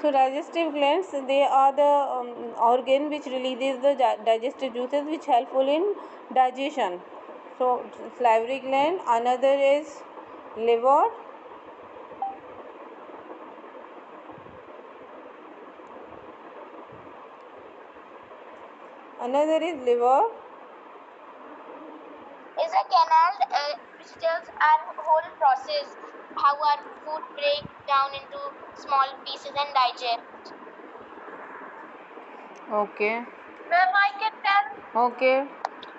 So digestive glands, they are the organ which releases the digestive juices which helpful in digestion. So salivary gland, another is liver, another is liver. Is a canal which tells our whole process, how our food break down into small pieces and digest. Okay. Ma'am, I can tell. Okay.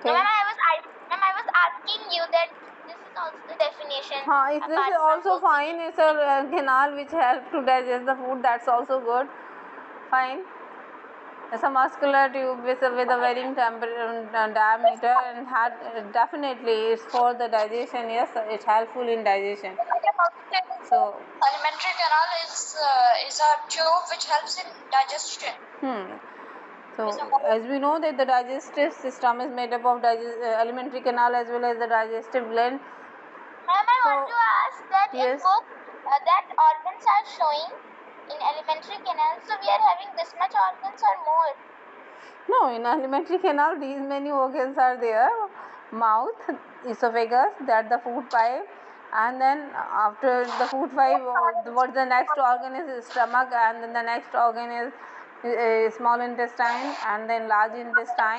Ma'am, I was asking you that this is also the definition. This is also fine. It's a canal which helps to digest the food. That's also good. Fine. It's a muscular tube with a varying diameter and definitely it's for the digestion. Yes, it's helpful in digestion. So alimentary canal is a tube which helps in digestion. So as we know that the digestive system is made up of alimentary canal as well as the digestive gland. Ma'am, I want to ask that yes. if both that organs are showing in alimentary canal, so we are having this much organs or more? No, in alimentary canal these many organs are there: mouth, esophagus, that the food pipe, and then after the food pipe, what the next organ is stomach, and then the next organ is small intestine, and then large intestine.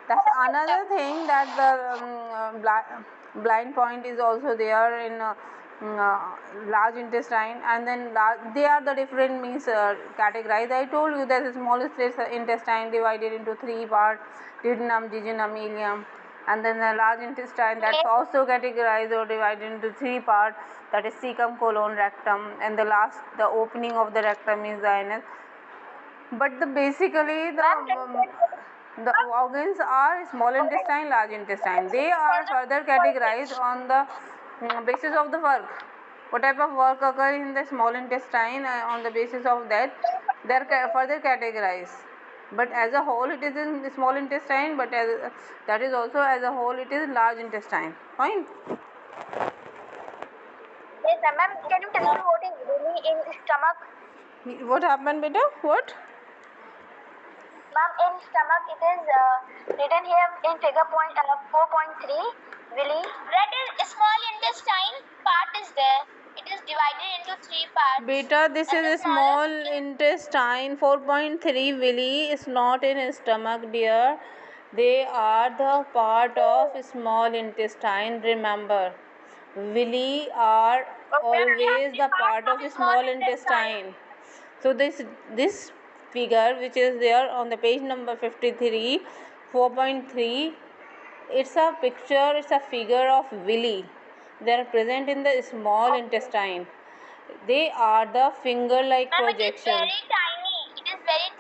That's another thing that the blind point is also there in large intestine, and then they are the different means categorized. I told you that the smallest intestine divided into three parts: duodenum, jejunum, ileum, and then the large intestine that's also categorized or divided into three parts, that is cecum, colon, rectum, and the opening of the rectum is the anus. But basically the organs are small intestine, large intestine. They are further categorized on the basis of the work. What type of work occurs in the small intestine, on the basis of that they are further categorized. But as a whole it is in the small intestine, but that is also as a whole it is large intestine. Fine. Yes, ma'am. Can you tell me what is really in stomach? What happened, beta? What? Ma'am, in stomach it is written here in figure 4.3. Willy. That is small intestine part is there. It is divided into three parts. Beta, this is a small intestine. 4.3 villi is not in stomach, dear. They are the part of small intestine. Remember, villi are always the part of small intestine. So this figure which is there on the page number 53, 4.3, it's a picture, it's a figure of villi. They are present in the small intestine. They are the finger-like projection. It is very tiny. It is very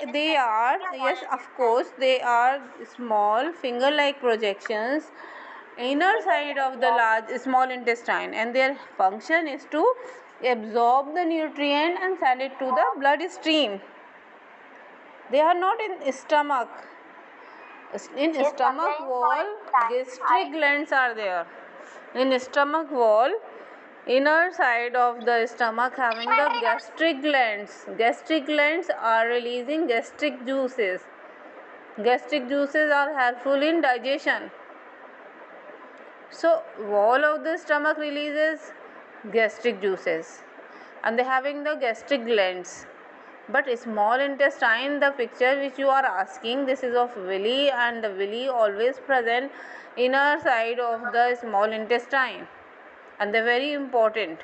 tiny. They are, yes, of course, they are small finger-like projections inner side of the small intestine, and their function is to absorb the nutrient and send it to the bloodstream. They are not in stomach. In stomach wall, gastric glands are there. In stomach wall, inner side of the stomach having the gastric glands. Gastric glands are releasing gastric juices. Gastric juices are helpful in digestion. So wall of the stomach releases gastric juices, and they having the gastric glands. But small intestine, the picture which you are asking, this is of villi, and the villi always present inner side of the small intestine, and they're very important.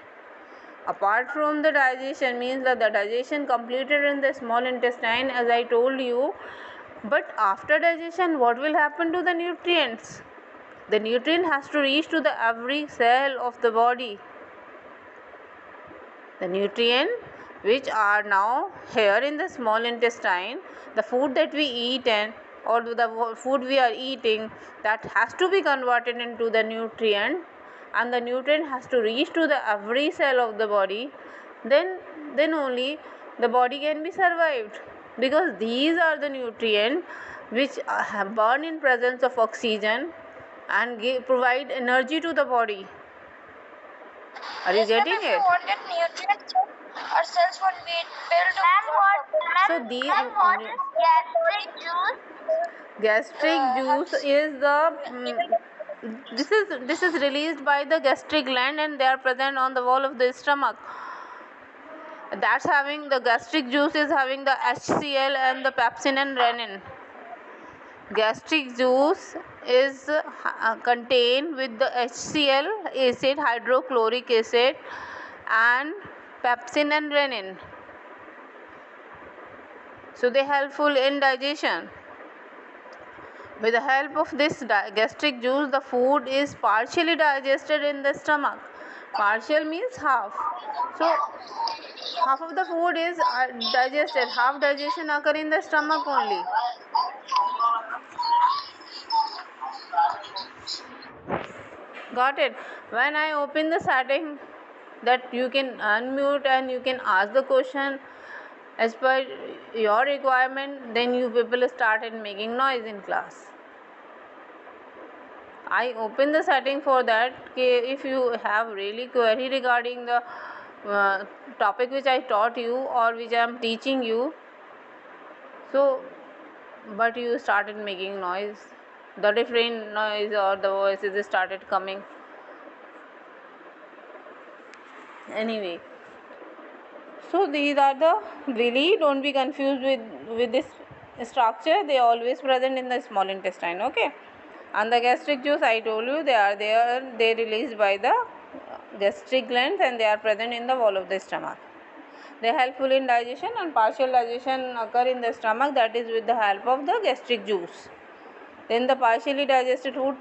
Apart from the digestion, means that the digestion completed in the small intestine, as I told you. But after digestion, what will happen to the nutrients? The nutrient has to reach to the every cell of the body. The nutrient which are now here in the small intestine, the food that we eat or the food we are eating, that has to be converted into the nutrient, and the nutrient has to reach to the every cell of the body. Then only the body can be survived, because these are the nutrients which burn in presence of oxygen and provide energy to the body. Are you getting it? If you wanted nutrients, our cells will So these what is gastric juice? gastric juice is the this is released by the gastric gland, and they are present on the wall of the stomach. That's having the gastric juice is having the HCl and the pepsin and renin. Gastric juice is contained with the HCl acid, hydrochloric acid, and pepsin and renin. So they helpful in digestion. With the help of this gastric juice, the food is partially digested in the stomach. Partial means half. So half of the food is digested. Half digestion occur in the stomach only. Got it? When I open the setting that you can unmute and you can ask the question as per your requirement, then you people started making noise in class. I open the setting for that. If you have really query regarding the topic which I taught you or which I am teaching you, so but you started making noise, the different noise or the voices started coming. Anyway, so these are the really, don't be confused with this structure. They are always present in the small intestine. Okay, and the gastric juice I told you, they are there, they released by the gastric glands, and they are present in the wall of the stomach. They are helpful in digestion, and partial digestion occur in the stomach, that is with the help of the gastric juice. Then the partially digested food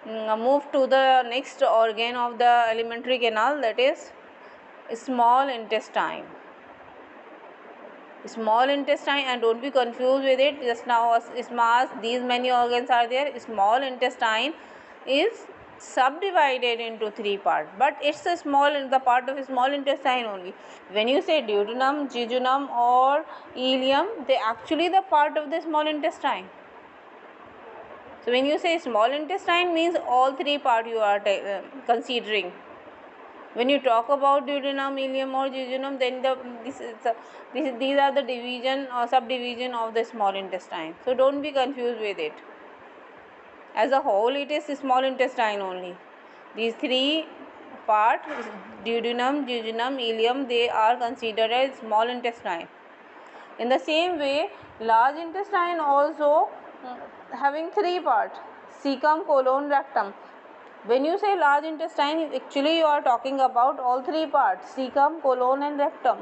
move to the next organ of the alimentary canal, that is small intestine. Small intestine, and don't be confused with it. Just now small, these many organs are there. Small intestine is subdivided into three parts, but it's a small in the part of small intestine only. When you say duodenum, jejunum or ileum, they actually the part of the small intestine. So when you say small intestine, means all three parts you are considering. When you talk about duodenum, ileum or jejunum, then these are the division or subdivision of the small intestine. So don't be confused with it. As a whole, it is small intestine only. These three parts, duodenum, jejunum, ileum, they are considered as small intestine. In the same way, large intestine also having three parts: cecum, colon, rectum. When you say large intestine, actually you are talking about all three parts: cecum, colon and rectum.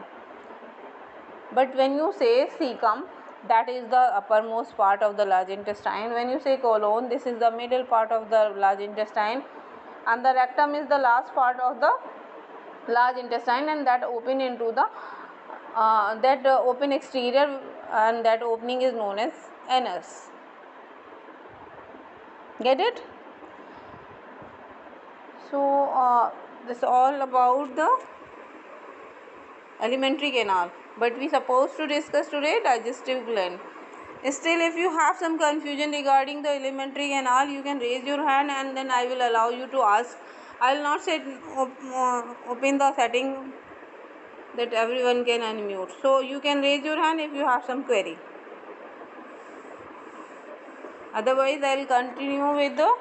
But when you say cecum, that is the uppermost part of the large intestine. When you say colon, this is the middle part of the large intestine, and the rectum is the last part of the large intestine, and that open into the open exterior, and that opening is known as anus. Get it? So this is all about the alimentary canal, but we supposed to discuss today digestive gland. Still, if you have some confusion regarding the alimentary canal, you can raise your hand, and then I will allow you to ask. I will not say open the setting that everyone can unmute, so you can raise your hand if you have some query. Otherwise, I will continue with the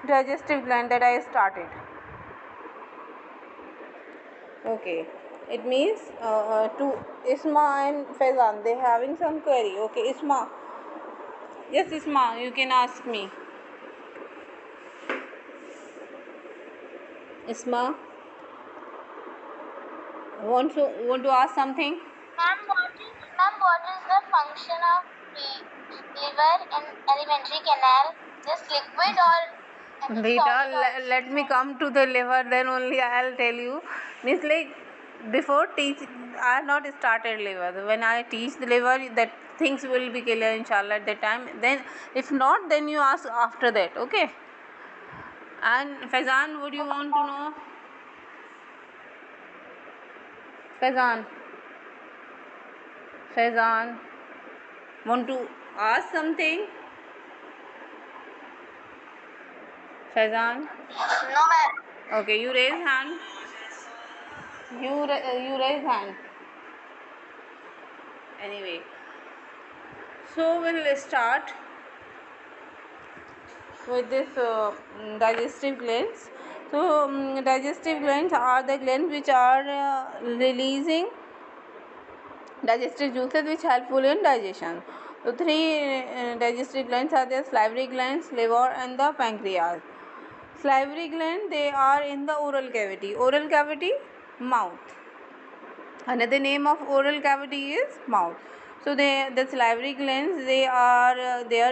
digestive gland that I started. Okay, it means to Isma and Faizan, they having some query. Okay, Isma. Yes, Isma, you can ask me. Isma, want to ask something? What is the function of liver in alimentary canal? Just liquid or Beta, let me come to the liver, then only I'll tell you. Means like before teach, I have not started liver. When I teach the liver, that things will be clear inshallah at that time. Then if not, then you ask after that. Okay. And Faizan, would you want to know? Faizan, want to ask something? Faizan? No, ma'am. Okay, you raise hand. You raise hand. Anyway, so we'll start with this digestive glands. So digestive glands are the glands which are releasing digestive juices which helpful in digestion. So three digestive glands are there: salivary glands, liver, and the pancreas. Salivary gland, they are in the oral cavity. Oral cavity, mouth. Another name of oral cavity is mouth. So the salivary glands, they are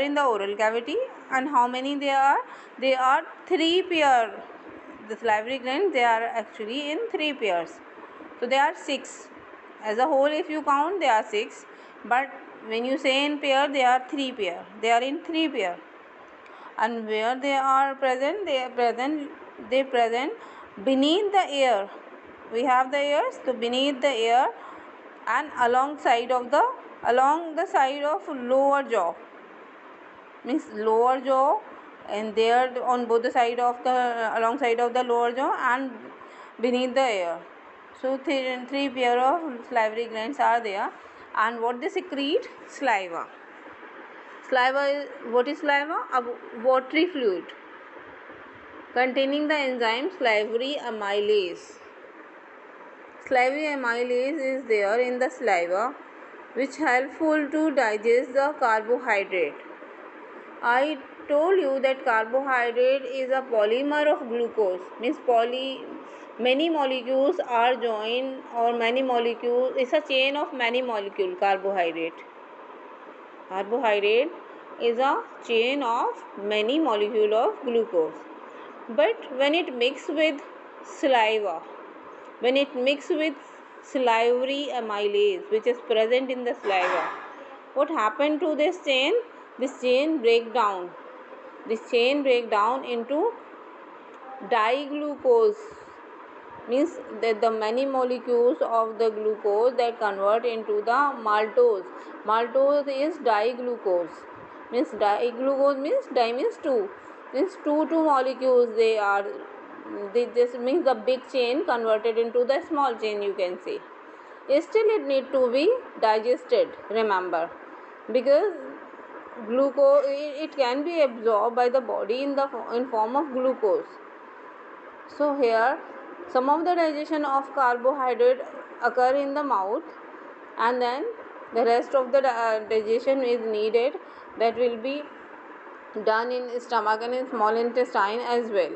in the oral cavity. And how many they are? They are three pair. The salivary glands, they are actually in three pairs. So they are six. As a whole, if you count, they are six. But when you say in pair, they are three pair. They are in three pair. And where they are present, they present beneath the ear. We have the ears, so beneath the ear and along the side of lower jaw, means lower jaw, and there on both the side of the alongside of the lower jaw and beneath the ear. So three pair of salivary glands are there. And what they secrete? Saliva. Saliva is, what is saliva? A watery fluid containing the enzyme salivary amylase. Salivary amylase is there in the saliva, which helpful to digest the carbohydrate. I told you that carbohydrate is a polymer of glucose, means many molecules are joined, or many molecules, it's a chain of many molecules. Carbohydrate is a chain of many molecules of glucose. But when it mixes with saliva, when it mixes with salivary amylase, which is present in the saliva, what happened to this chain? This chain break down. This chain break down into diglucose, means that the many molecules of the glucose that convert into the maltose. Maltose is diglucose, means diglucose means di means two, means two molecules this means the big chain converted into the small chain, you can say. Still it need to be digested, remember, because glucose, it can be absorbed by the body in form of glucose. So here some of the digestion of carbohydrate occur in the mouth, and then the rest of the digestion is needed, that will be done in stomach and in small intestine as well.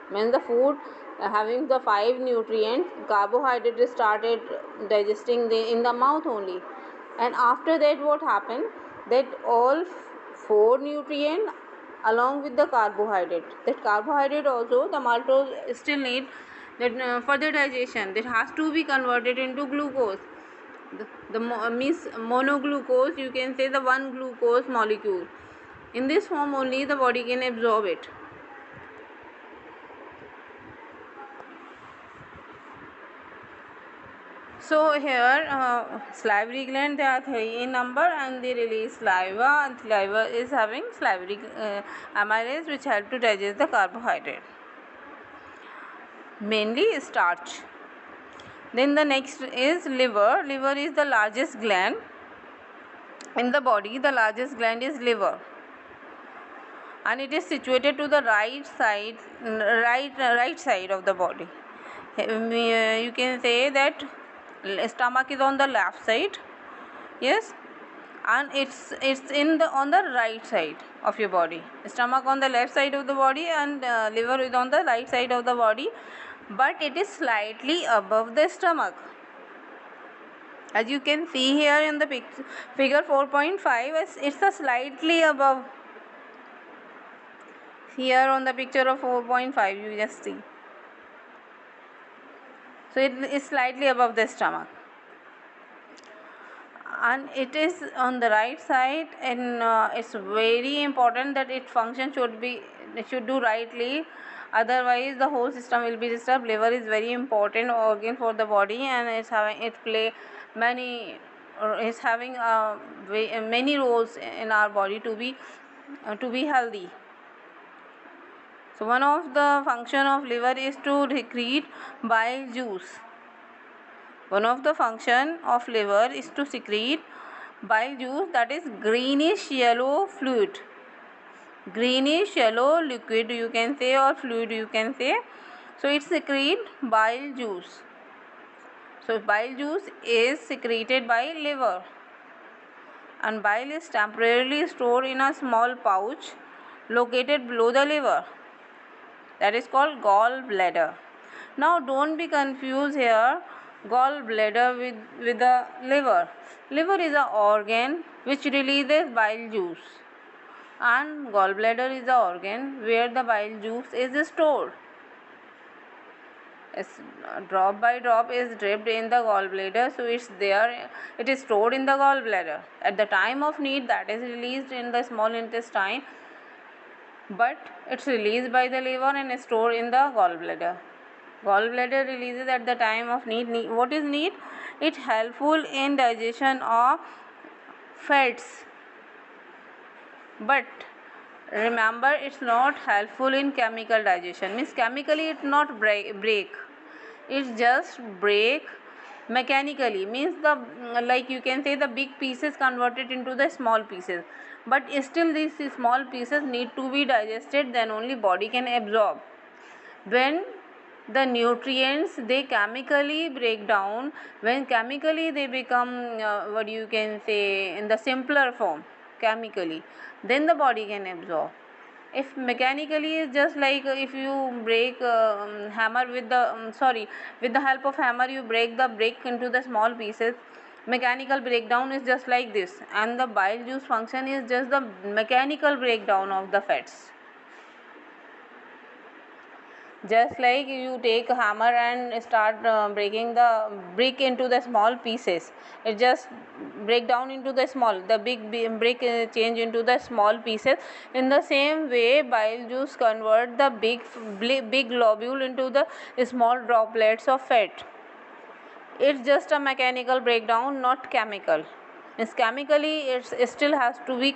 When the food having the 5 nutrients, carbohydrate started digesting in the mouth only, and after that what happened, that all 4 nutrients along with the carbohydrate, that carbohydrate also the maltose still need that further digestion, that has to be converted into glucose. Means monoglucose, you can say, the one glucose molecule. In this form only the body can absorb it. So here salivary gland, they are 3 in number, and they release saliva, and saliva is having salivary amylase, which help to digest the carbohydrate, mainly starch. Then the next is liver. Liver is the largest gland in the body. The largest gland is liver, and it is situated to the right side of the body. You can say that stomach is on the left side, yes, and it's on the right side of your body. Stomach on the left side of the body, and liver is on the right side of the body, but it is slightly above the stomach. As you can see here in the figure 4.5, it's a slightly above. Here on the picture of 4.5, you just see. So it is slightly above the stomach, and it is on the right side, and it's very important that its function should do rightly, otherwise the whole system will be disturbed. Liver is very important organ for the body, and it's having many roles in our body to be healthy. So one of the function of liver is to secrete bile juice. One of the function of liver is to secrete bile juice, that is greenish yellow fluid, greenish yellow liquid you can say, or fluid you can say. So it secrete bile juice. So bile juice is secreted by liver, and bile is temporarily stored in a small pouch located below the liver, that is called gallbladder. Now don't be confused here gallbladder with the liver. Liver is an organ which releases bile juice, and gallbladder is the organ where the bile juice is stored. Drop by drop is dripped in the gallbladder, so it is stored in the gallbladder. At the time of need, that is released in the small intestine, but it's released by the liver and stored in the gallbladder. Gallbladder releases at the time of need. What is need? It's helpful in digestion of fats, but remember it's not helpful in chemical digestion. Means chemically it not break, it just break mechanically. Means the, like you can say, the big pieces converted into the small pieces, but still these small pieces need to be digested, then only body can absorb. When the nutrients they chemically break down, when chemically they become what you can say, in the simpler form chemically, then the body can absorb. If mechanically is just like if you break hammer with the with the help of hammer you break the brick into the small pieces, mechanical breakdown is just like this, and the bile juice function is just the mechanical breakdown of the fats. Just like you take a hammer and start breaking the brick into the small pieces, it just break down into the small, the big brick change into the small pieces. In the same way bile juice convert the big globule into the small droplets of fat. It's just a mechanical breakdown, not chemical. It's chemically it still has to be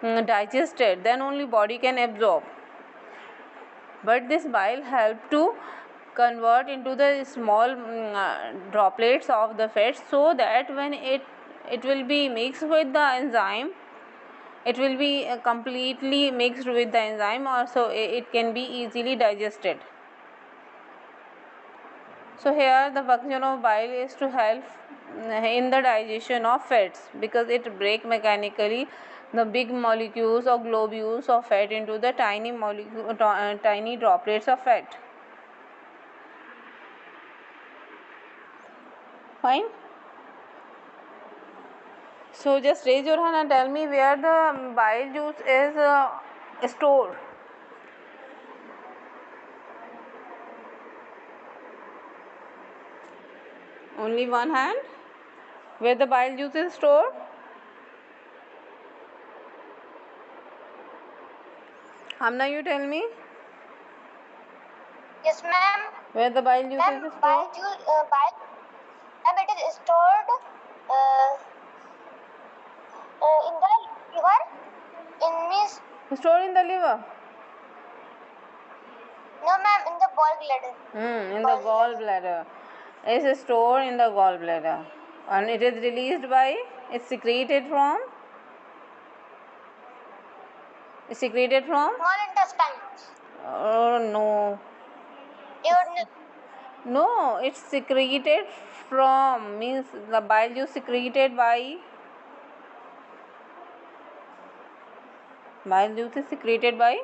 digested, then only body can absorb. But this bile help to convert into the small droplets of the fat, so that when it will be mixed with the enzyme, it will be completely mixed with the enzyme, or so it can be easily digested. So here the function of bile is to help in the digestion of fats, because it break mechanically the big molecules or globules of fat into the tiny droplets of fat. Fine. So just raise your hand and tell me where the bile juice is stored. Only one hand. Where the bile juice is stored? Amna, you tell me. Yes, ma'am. Where the bile juice Ma'am, is stored? ma'am, it is stored in the liver. In means Stored in the liver. no, ma'am, in the gallbladder. In the gallbladder. It's stored in the gallbladder, and it is released by. It's secreted from. It's secreted from. Small intestine. Oh no. Your No, it's secreted from, means the bile juice secreted by. Bile juice is secreted by.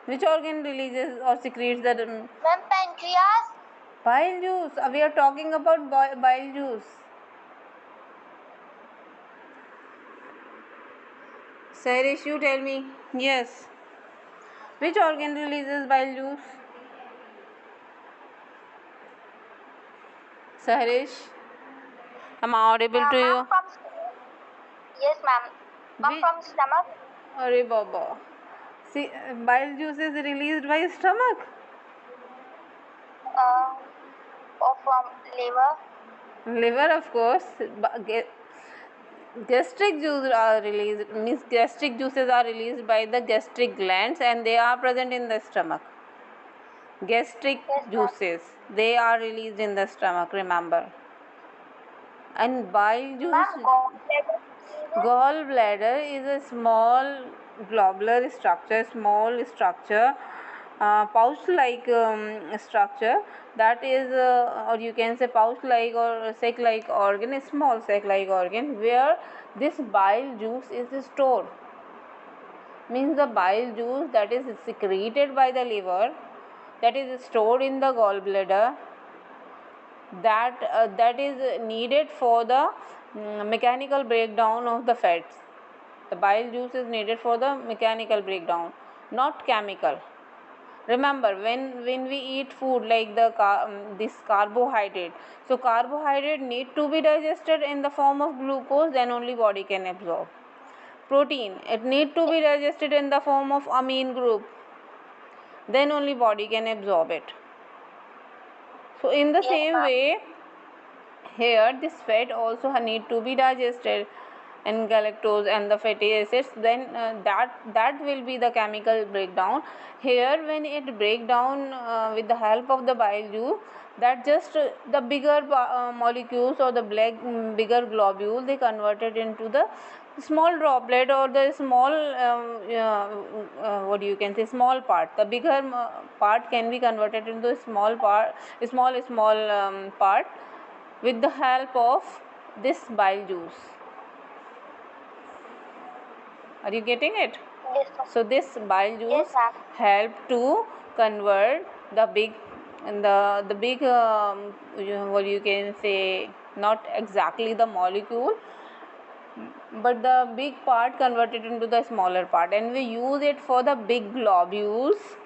Which organ releases or secretes the ma'am, pancreas. bile juice? We are talking about bile juice. Sarish, you tell me. Yes. Which organ releases bile juice? Sarish, am I audible to you? Yes, ma'am. Ma'am, from stomach. Arey Baba. See, bile juice is released by stomach. Or from liver. Liver, of course. Gastric juices are released, means gastric juices are released by the gastric glands, and they are present in the stomach. gastric Yes, ma'am. juices, they are released in the stomach, remember. And bile juice, Ma'am, gallbladder is a small globular structure, pouch-like structure, that is, or you can say pouch-like or sac-like organ, a small sac-like organ, where this bile juice is stored. Means the bile juice that is secreted by the liver, that is stored in the gallbladder, that is needed for the mechanical breakdown of the fats. The bile juice is needed for the mechanical breakdown, not chemical. Remember, when we eat food like this carbohydrate, so carbohydrate need to be digested in the form of glucose, then only body can absorb. Protein, it need to be digested in the form of amine group, then only body can absorb it. So in the Yes, same ma'am. way, here this fat also need to be digested, and galactose and the fatty acids, then that will be the chemical breakdown. Here when it break down with the help of the bile juice, that just the bigger molecules or the bigger globule, they converted into the small droplet or the small what you can say, small part. The bigger part can be converted into a small part with the help of this bile juice. Are you getting it? Yes, ma'am. So this bile juice Yes, ma'am. help to convert the big what you can say, not exactly the molecule, but the big part converted into the smaller part, and we use it for the big globules.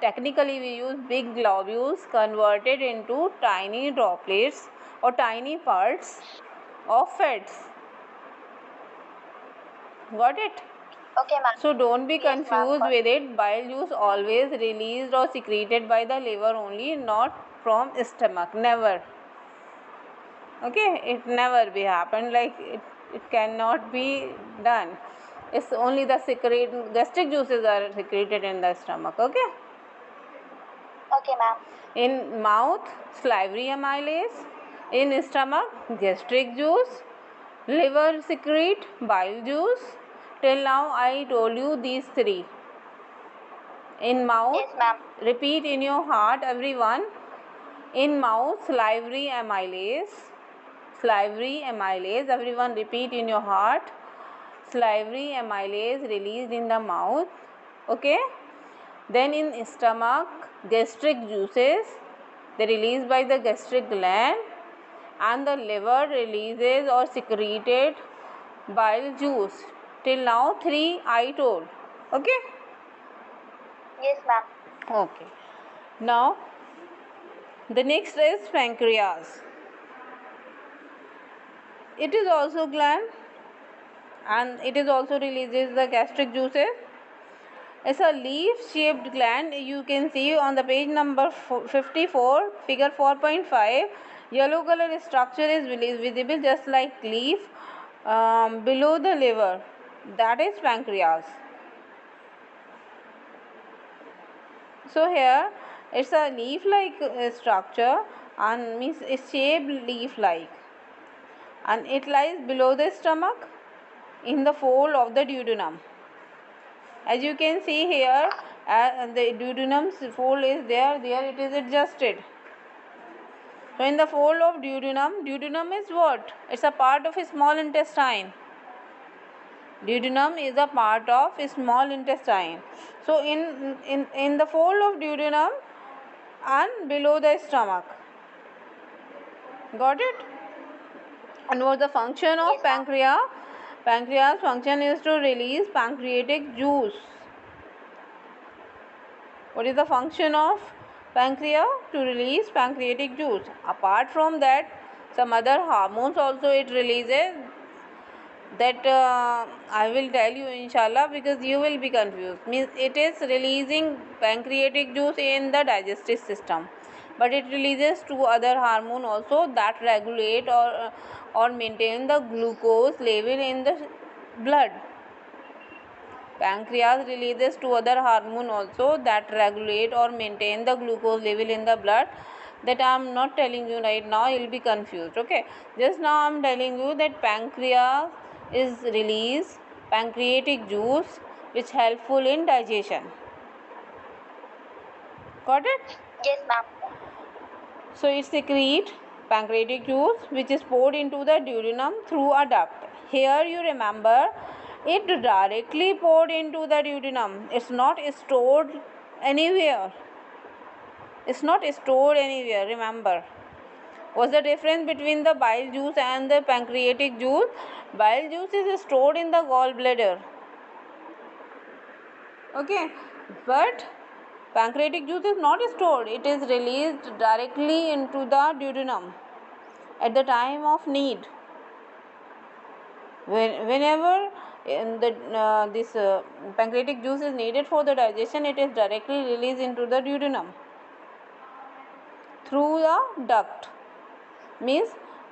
Technically we use big globules converted into tiny droplets or tiny parts of fats. Got it? Okay, ma'am. So don't be Yes, ma'am. confused with it. Bile juice always released or secreted by the liver only, not from stomach. Never. Okay, it never be happened, like it cannot be done. It's only the gastric juices are secreted in the stomach. Okay. Okay, ma'am. In mouth, salivary amylase. In stomach, gastric juice. Liver secrete bile juice. Till now I told you these three. In mouth, Yes, ma'am. repeat in your heart, everyone. In mouth, salivary amylase. Salivary amylase, everyone repeat in your heart. Salivary amylase released in the mouth. Okay. Then in stomach, gastric juices, they released by the gastric gland, and the liver releases or secreted bile juice. Till now 3 I told. Okay. Yes, ma'am. Okay. Now the next is pancreas. It is also gland, and it is also releases the gastric juices. It's a leaf shaped gland. You can see on the page number 54, figure 4.5. Yellow color structure is visible just like leaf below the liver. That is pancreas. So here it's a leaf like structure, and means a shaped leaf like, and it lies below the stomach in the fold of the duodenum. As you can see here, the duodenum fold is there it is adjusted. So in the fold of duodenum is what? It's a part of a small intestine. Duodenum is a part of a small intestine. So in the fold of duodenum and below the stomach. Got it? And what's the function of Yes, ma'am. pancreas? Pancreas function is to release pancreatic juice. What is the function of pancreas? To release pancreatic juice. Apart from that, some other hormones also it releases, that I will tell you inshallah, because you will be confused. Means it is releasing pancreatic juice in the digestive system, but it releases two other hormone also that regulate or maintain the glucose level in the blood. Pancreas releases two other hormones also that regulate or maintain the glucose level in the blood. That I am not telling you right now, you'll be confused. Okay, just now I am telling you that pancreas is release pancreatic juice which helpful in digestion. Got it? Yes, ma'am. So it secretes pancreatic juice which is poured into the duodenum through a duct. Here you remember, it directly poured into the duodenum. It's not stored anywhere. It's not stored anywhere, remember. What's the difference between the bile juice and the pancreatic juice? Bile juice is stored in the gallbladder. Okay, but pancreatic juice is not stored. It is released directly into the duodenum at the time of need. Whenever this pancreatic juice is needed for the digestion, it is directly released into the duodenum through the duct. Means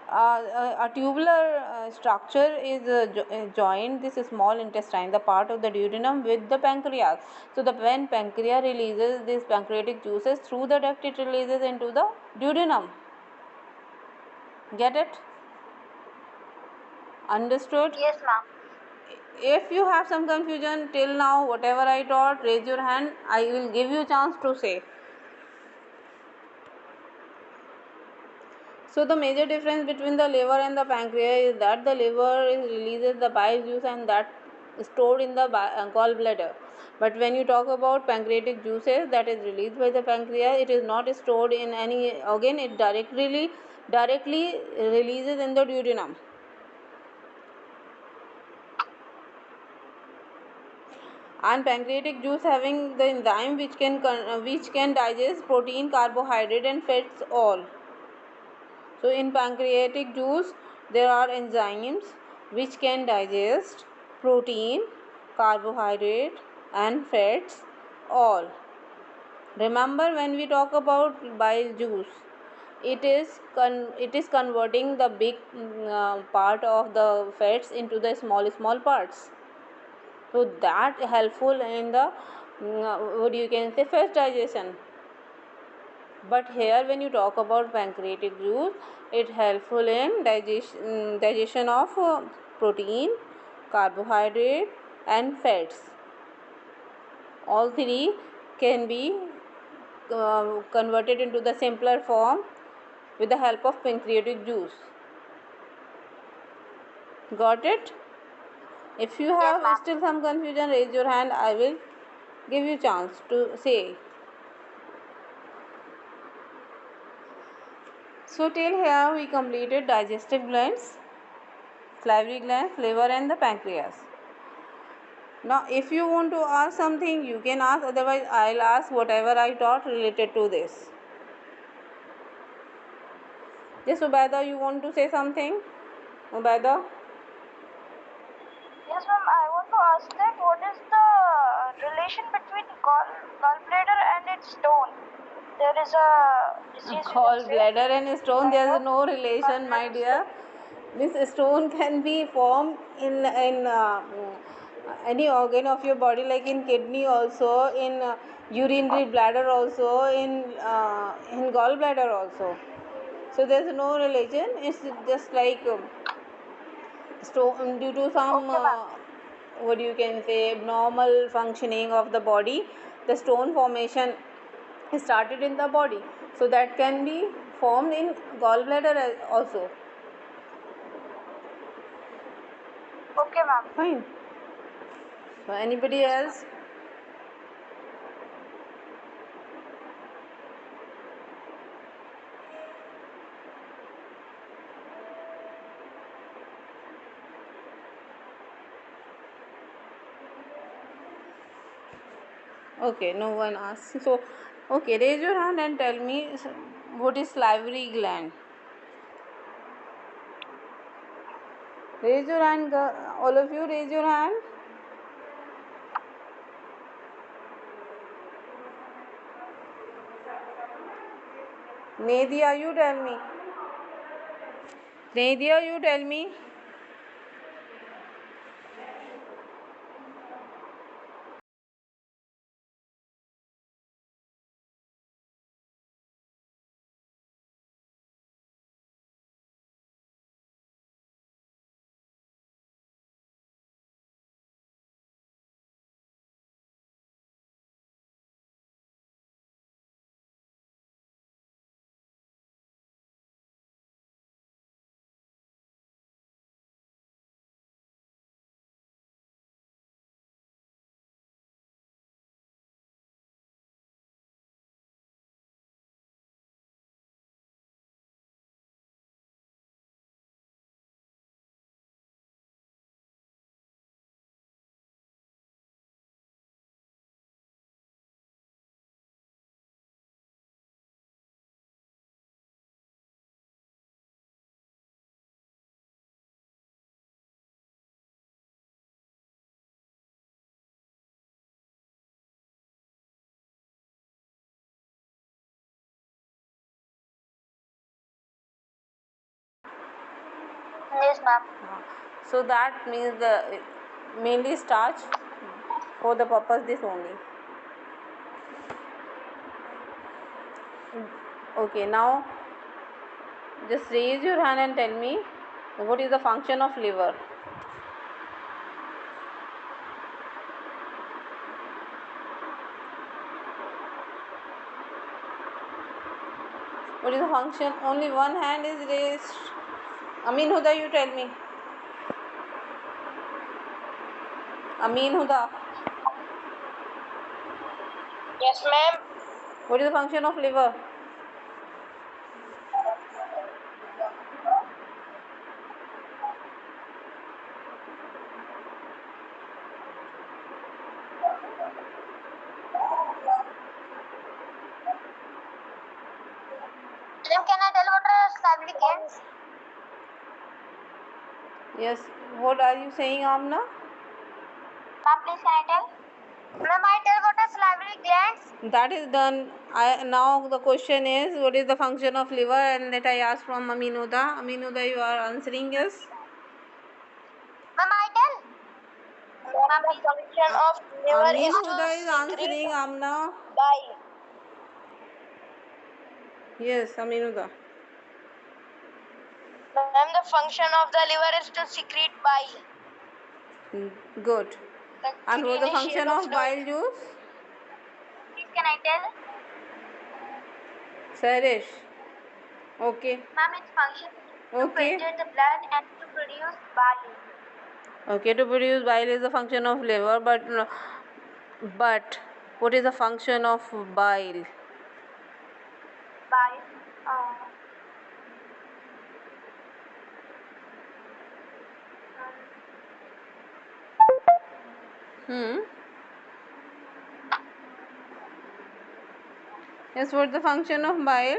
a tubular structure is joined this small intestine, the part of the duodenum, with the pancreas. So when pancreas releases these pancreatic juices through the duct, it releases into the duodenum. Get it? Understood? Yes, ma'am. If you have some confusion till now, whatever I taught, raise your hand. I will give you chance to say. So the major difference between the liver and the pancreas is that the liver releases the bile juice and that is stored in the gallbladder. But when you talk about pancreatic juices that is released by the pancreas, it is not stored in any organ. It directly releases in the duodenum. And pancreatic juice having the enzyme which can digest protein, carbohydrate, and fats all. So in pancreatic juice there are enzymes which can digest protein, carbohydrate, and fats all. Remember, when we talk about bile juice, it is converting the big part of the fats into the small parts. So that helpful in the what you can say fast digestion. But here when you talk about pancreatic juice, it helpful in digestion of protein, carbohydrate, and fats. All three can be converted into the simpler form with the help of pancreatic juice. Got it? If you have Yes, still some confusion, raise your hand. I will give you chance to say. So till here we completed digestive glands, salivary glands, liver, and the pancreas. Now if you want to ask something, you can ask, otherwise I'll ask whatever I taught related to this. Yes, Ubaida, you want to say something? Ubaida? Yes, ma'am. I want to ask that what is the relation between gallbladder and its stone? There is a disease, you can say. Gallbladder and stone, there is no relation, my dear. This stone can be formed in any organ of your body, like in kidney also, in urinary bladder also, in gallbladder also. So there is no relation. It's just like stone due to some Okay, ma'am. what you can say abnormal functioning of the body. The stone formation started in the body, so that can be formed in gallbladder also. Okay, ma'am. Fine. So anybody Yes, ma'am. else? Okay, no one asks. So okay, raise your hand and tell me what is salivary gland. Raise your hand, all of you, raise your hand. Nadia, you tell me. Nadia, you tell me. Yes, ma'am. So that means the mainly starch for the purpose this only. Okay, now just raise your hand and tell me what is the function of liver. What is the function? Only one hand is raised. Amin Huda, you tell me. Amin Huda. Yes, ma'am. What is the function of liver? Ma'am, can I tell what are salary gains? Yes. What are you saying, Amna? Ma'am, please can I tell? Ma'am, I tell what are salivary glands? That is done. Now the question is, what is the function of liver? And that I asked from Amin Huda. Amin Huda, you are answering yes. Ma'am, I tell. Ma'am, the function of liver Amin is Huda is to answering, secrete Amna. bile. Yes, Amin Huda. Ma'am, the function of the liver is to secrete bile. Good. And what the function of bile juice? Please can I tell? Sarish. Okay. Ma'am, its function is to Okay. filter the blood and to produce bile. Okay, to produce bile is the function of liver, but what is the function of bile? Bile. Yes, what's the function of bile?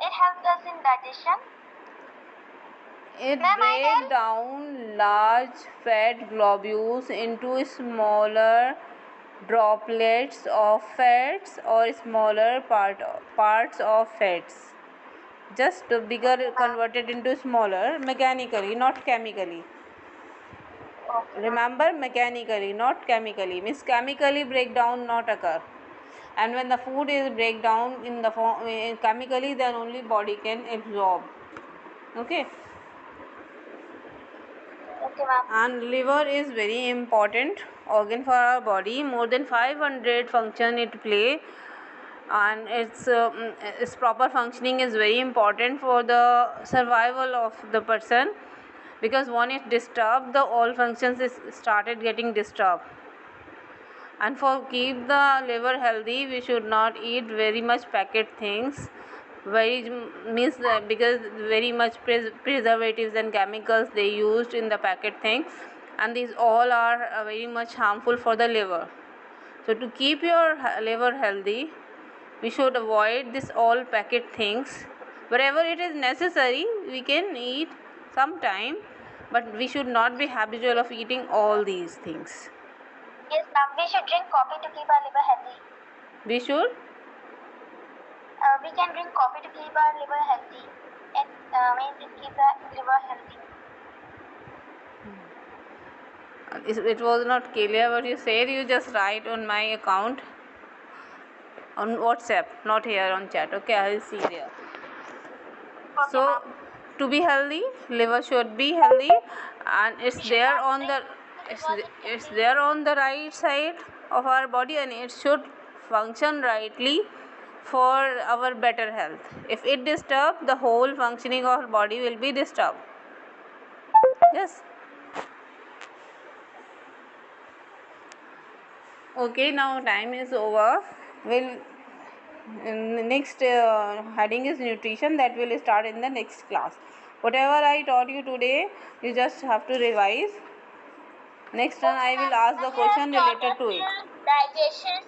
It helps us in digestion. It Ma'am, I breaks tell? down large fat globules into smaller droplets of fats or smaller parts of fats. Just bigger converted into smaller mechanically, not chemically. Remember, mechanically, not chemically. Means chemically breakdown not occur. And when the food is break down in the form chemically, then only body can absorb. Okay. Okay, ma'am. And liver is very important organ for our body. More than 500 function it play, and its proper functioning is very important for the survival of the person, because when it disturbed, the all functions is started getting disturbed. And for keep the liver healthy, we should not eat very much packet things. Very means because very much preservatives and chemicals they used in the packet thing, and these all are very much harmful for the liver. So to keep your liver healthy, we should avoid this all packet things. Wherever it is necessary, we can eat sometime, but we should not be habitual of eating all these things. Yes, ma'am. We should drink coffee to keep our liver healthy. We should. We can drink coffee to keep our liver healthy. It means it keeps our liver healthy. It was not clear what you said. You just write on my account on WhatsApp, not here on chat. Okay, I will see there. Okay, So ma'am. to be healthy, liver should be healthy, and it's there on the it's there on the right side of our body, and it should function rightly for our better health. If it disturbs, the whole functioning of our body will be disturbed. Yes. Okay, now time is over. We'll next heading is nutrition, that will start in the next class. Whatever I taught you today, you just have to revise. Next time I will ask the question related to it. Digestion,